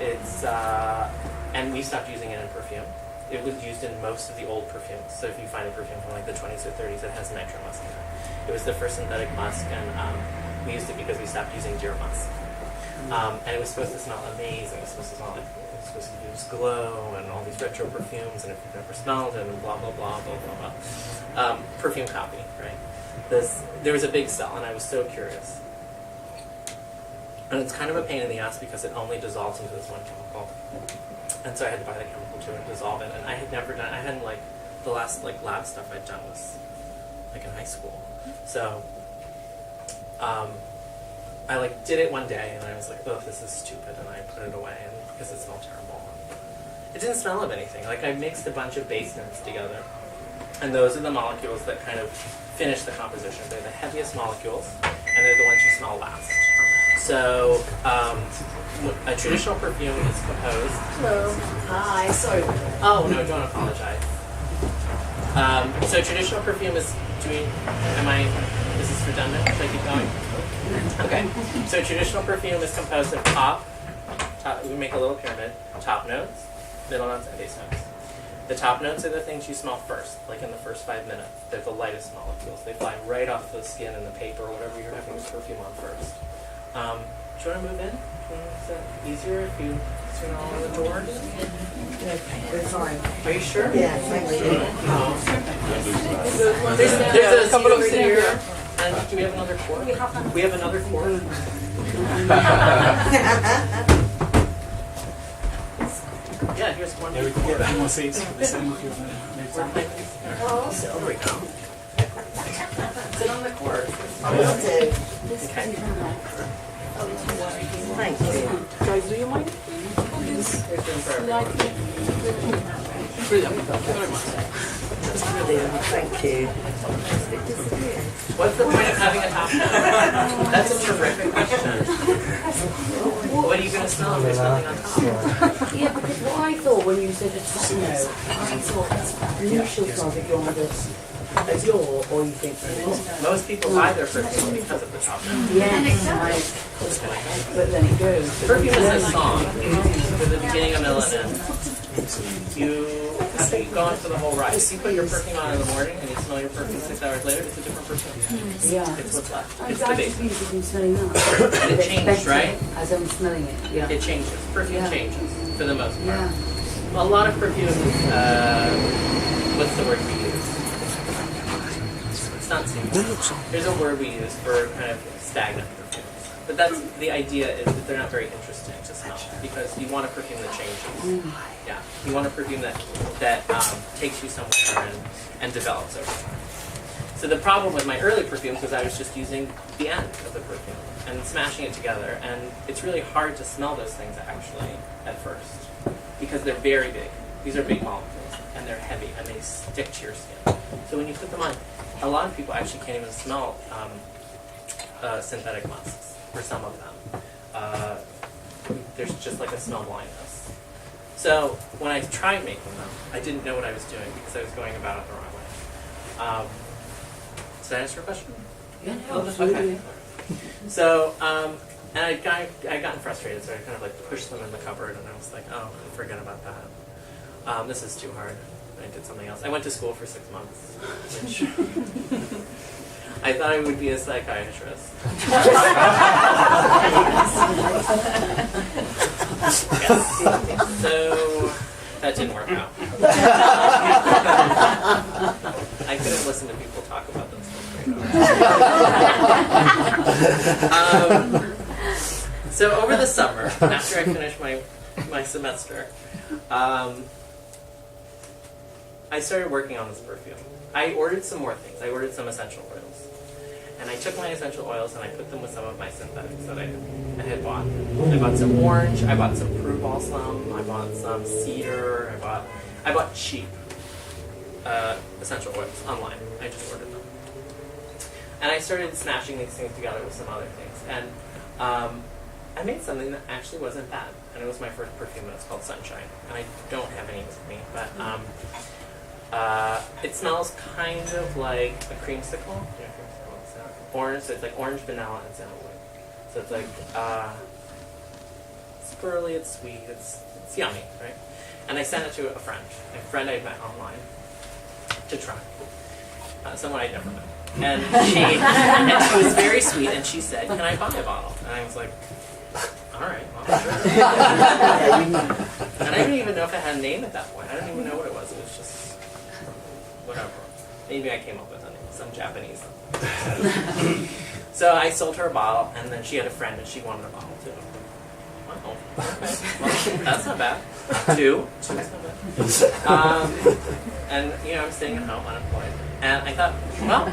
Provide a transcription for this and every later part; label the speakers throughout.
Speaker 1: It's and we stopped using it in perfume. It was used in most of the old perfumes. So if you find a perfume from like the 20s or 30s, it has nitro musk in it. It was the first synthetic musk, and we used it because we stopped using deer musk. And it was supposed to smell amazing. It was supposed to smell like, it was supposed to use glow and all these retro perfumes, and if you've never smelled it, and blah blah blah blah blah blah. Perfume copy, right? There was a big sell, and I was so curious. And it's kind of a pain in the ass because it only dissolves into this one chemical. And so I had to buy the chemical to dissolve it. And I had never done, I hadn't like, the last like lab stuff I'd done was like in high school. So I like did it one day and I was like, oh, this is stupid, and I put it away and because it smelled terrible. It didn't smell of anything. Like I mixed a bunch of base notes together. And those are the molecules that kind of finish the composition. They're the heaviest molecules, and they're the ones you smell last. So, a traditional perfume is composed.
Speaker 2: Hello. Hi. Sorry.
Speaker 1: Oh no! Don't apologize. So traditional perfume is doing. Is this redundant? Should I keep going? Okay. So traditional perfume is composed of top. We make a little pyramid. Top notes, middle notes, and base notes. The top notes are the things you smell first, like in the first 5 minutes. They're the lightest molecules. They fly right off the skin and the paper or whatever you're having this perfume on first. Do you want to move in? Is that easier if you turn all the doors?
Speaker 2: We're fine.
Speaker 1: Are you sure?
Speaker 2: Yeah, thank you.
Speaker 1: There's a couple over here. And do we have another quart? We have another quart. Yeah, here's one.
Speaker 3: Yeah, we can get more seats. This end if you want to move down.
Speaker 2: Oh, so
Speaker 1: There we go. Sit on the quart.
Speaker 2: I will do.
Speaker 1: Okay.
Speaker 2: Thank you.
Speaker 4: Guys, do you mind?
Speaker 1: There's room for everyone.
Speaker 4: Brilliant. Thank you very much.
Speaker 2: Brilliant. Thank you.
Speaker 1: What's the point of having a top note? That's a terrific question. What are you going to smell if you're smelling on top?
Speaker 5: Yeah, because what I thought when you said a top note, I thought the initial smell that you're under as your, or you think
Speaker 1: Most people buy their perfume because of the top note.
Speaker 5: yes, but then it goes.
Speaker 1: Perfume is a song. With the beginning, a middle, and end. You have to go on for the whole ride. If you put your perfume on in the morning and you smell your perfume 6 hours later, it's a different perfume.
Speaker 5: Yeah.
Speaker 1: It's what's left.
Speaker 5: I'm
Speaker 1: It's the
Speaker 5: glad
Speaker 1: base.
Speaker 5: to be from smelling that.
Speaker 1: And it changed, right?
Speaker 5: As I'm smelling it, yeah.
Speaker 1: It changes. Perfume
Speaker 5: Yeah.
Speaker 1: changes for the most part.
Speaker 5: Yeah.
Speaker 1: A lot of perfumes, what's the word we use? It's not seamless. There's a word we use for kind of stagnant perfumes. But that's the idea is that they're not very interesting to smell because you want a perfume that changes. Yeah, you want a perfume that takes you somewhere and develops over time. So the problem with my early perfumes was I was just using the end of the perfume and smashing it together, and it's really hard to smell those things actually at first because they're very big. These are big molecules and they're heavy and they stick to your skin. So when you put them on, a lot of people actually can't even smell synthetic musks for some of them. There's just like a smell blindness. So when I tried making them, I didn't know what I was doing because I was going about it the wrong way. Did I answer your question?
Speaker 5: Yeah,
Speaker 1: Okay. So, and I'd gotten frustrated, so I kind of like pushed them in the cupboard, and I was like, oh, forget about that. This is too hard. I did something else. I went to school for 6 months, which I thought I would be a psychiatrist. Yes. So that didn't work out. I couldn't listen to people talk about those things. So over the summer, after I finished my semester, I started working on this perfume. I ordered some more things. I ordered some essential oils. And I took my essential oils and I put them with some of my synthetics that I had bought. I bought some orange, I bought some prune balsam, I bought some cedar, I bought cheap essential oils online. I just ordered them. And I started smashing these things together with some other things. And I made something that actually wasn't bad. And it was my first perfume, and it's called Sunshine. And I don't have any with me, but it smells kind of like a creamsicle. Yeah, creamsicle. It's orange, so it's like orange, vanilla, and sandalwood. So it's like It's girly, it's sweet, it's yummy, right? And I sent it to a friend I'd met online to try. Someone I'd never met. And she was very sweet, and she said, "Can I buy a bottle?" And I was like, "All right, well, sure." And I didn't even know if it had a name at that point. I didn't even know what it was. It was just whatever. Maybe I came up with a name, some Japanese. So I sold her a bottle, and then she had a friend, and she wanted a bottle too. Wow, okay. Well, that's not bad. Two is not bad. And I'm sitting at home unemployed, and I thought, well,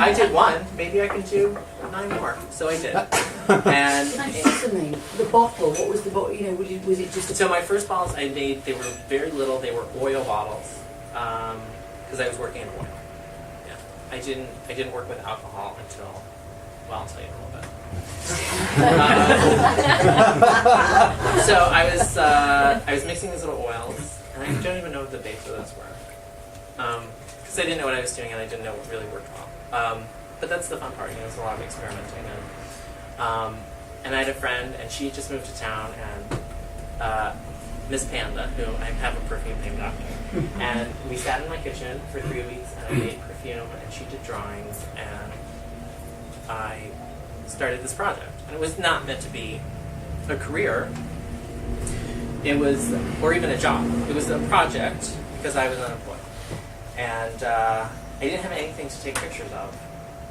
Speaker 1: I did one, maybe I can do 9 more. So I did. And
Speaker 5: Can I just ask something? The bottle, what was the bottle? Was it just a...
Speaker 1: so my first bottles I made, they were very little. They were oil bottles, because I was working in oil. Yeah, I didn't work with alcohol until, well, I'll tell you in a little bit. So I was mixing these little oils, and I don't even know what the base of those were, because I didn't know what I was doing and I didn't know what really worked well. But that's the fun part, there's a lot of experimenting. And I had a friend, and she had just moved to town, and Miss Panda, who I have a perfume named after, and we sat in my kitchen for 3 weeks, and I made perfume, and she did drawings, and I started this project. And it was not meant to be a career. It was, or even a job. It was a project because I was unemployed. And I didn't have anything to take pictures of.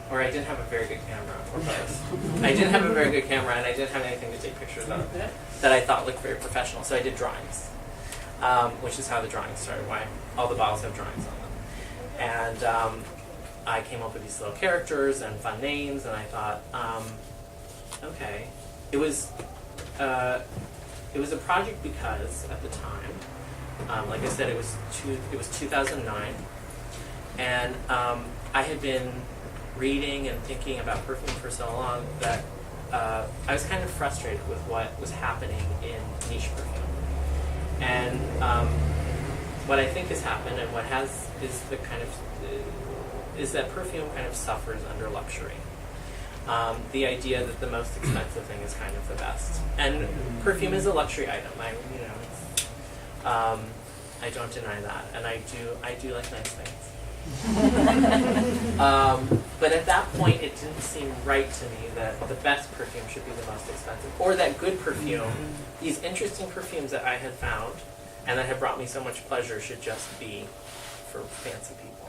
Speaker 1: Or I didn't have a very good camera, or both. I didn't have a very good camera, and I didn't have anything to take pictures of that I thought looked very professional. So I did drawings, which is how the drawings started, why all the bottles have drawings on them. And I came up with these little characters and fun names, and I thought, okay. It was a project because at the time, like I said, it was 2009, and I had been reading and thinking about perfume for so long that I was kind of frustrated with what was happening in niche perfume. And what I think has happened, and what has, is the kind of is that perfume kind of suffers under luxury. The idea that the most expensive thing is kind of the best, and perfume is a luxury item. I don't deny that, and I do like nice things. But at that point, it didn't seem right to me that the best perfume should be the most expensive, or that good perfume, these interesting perfumes that I had found and that had brought me so much pleasure, should just be for fancy people.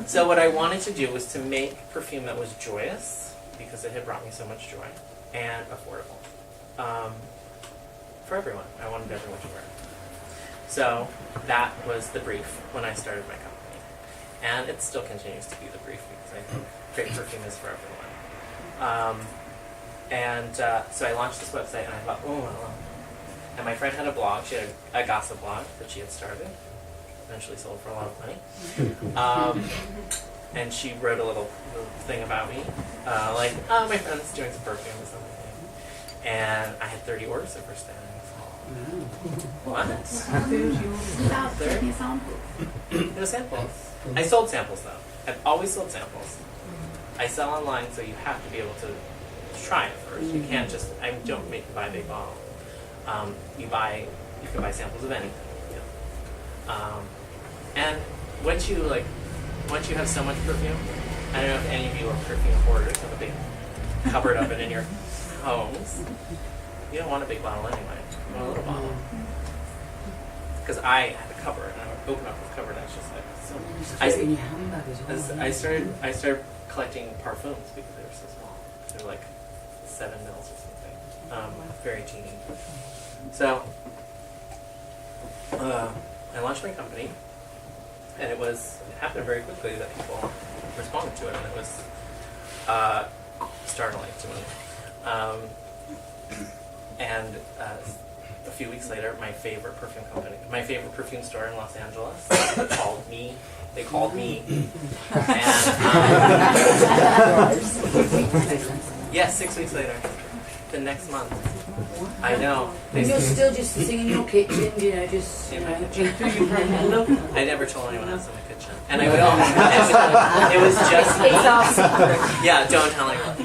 Speaker 1: So what I wanted to do was to make perfume that was joyous, because it had brought me so much joy, and affordable. For everyone. I wanted everyone to wear it. So that was the brief when I started my company. And it still continues to be the brief, because I think great perfume is for everyone. So I launched this website, and I thought, oh, well. And my friend had a blog. She had a gossip blog that she had started. Eventually sold for a lot of money. And she wrote a little thing about me. Like, oh, my friend's doing some perfume or something. And I had 30 orders the first day. What? No samples. I sold samples, though. I've always sold samples. I sell online, so you have to be able to try it first. You can't just, I don't make you buy a big bottle. You can buy samples of anything. And once you have so much perfume, I don't know if any of you are perfume hoarders, have a big cupboard of it in your homes. You don't want a big bottle anyway. You want a little bottle. Because I had a cupboard, and I would open up this cupboard, and I was just like, I started collecting parfums because they were so small. They were like 7 mils or something. Very teeny. So I launched my company, and it happened very quickly that people responded to it, and it was startling to me. And a few weeks later, my favorite perfume store in Los Angeles, called me. They called me. And, yes, 6 weeks later. The next month. I know.
Speaker 5: And you're still just sitting in your kitchen, just...
Speaker 1: In my kitchen. I never told anyone else in the kitchen, and I will. It was just me.
Speaker 5: It's our secret.
Speaker 1: Yeah, don't tell anyone.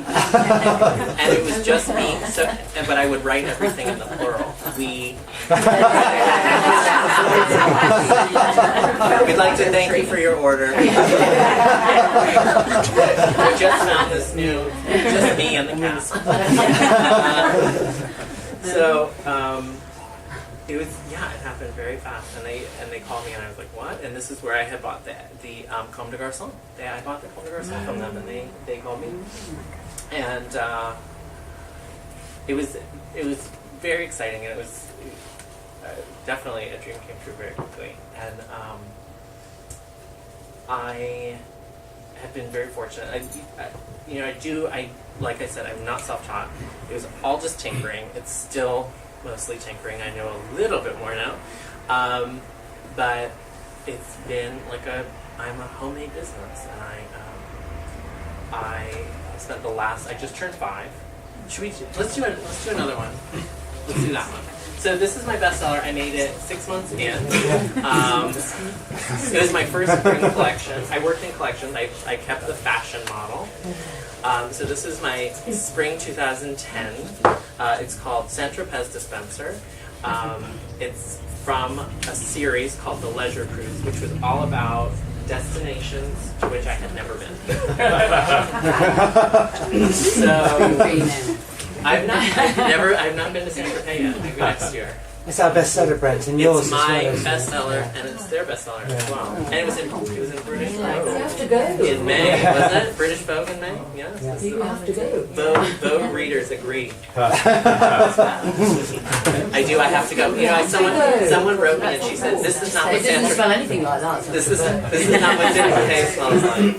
Speaker 1: And it was just me. So, but I would write everything in the plural. We. We'd like to thank you for your order. We just found this new, just me and the cast. It was, yeah, it happened very fast, and they called me, and I was like, what? And this is where I had bought the Comme des Garçons. I bought the Comme des Garçons from them, and they called me, and it was very exciting, and it was definitely a dream came true very quickly, and I have been very fortunate. Like I said, I'm not self-taught. It was all just tinkering. It's still mostly tinkering. I know a little bit more now, but it's been like I'm a homemade business, and I spent I just turned 5. Let's do another one. Let's do that one. So this is my bestseller. I made it 6 months in. It was my first spring collection. I worked in collections. I kept the fashion model. So this is my spring 2010. It's called Saint-Tropez Dispenser. It's from a series called The Leisure Cruise, which was all about destinations to which I had never been. So I've not been to Saint-Tropez yet. Maybe next year.
Speaker 6: It's our bestseller, Brent, and yours
Speaker 1: It's my
Speaker 6: as well.
Speaker 1: bestseller, and it's their bestseller as well. And it was in British
Speaker 5: You
Speaker 1: Vogue
Speaker 5: have to go.
Speaker 1: in May, wasn't it? British Vogue in May? Yes.
Speaker 6: Yeah.
Speaker 5: You have to go.
Speaker 1: Vogue readers agree. I do. I have to go. Someone wrote me and she said, "This is not what
Speaker 5: It doesn't
Speaker 1: Sandra.
Speaker 5: smell anything like that.
Speaker 1: This is not what Saint-Tropez smells like."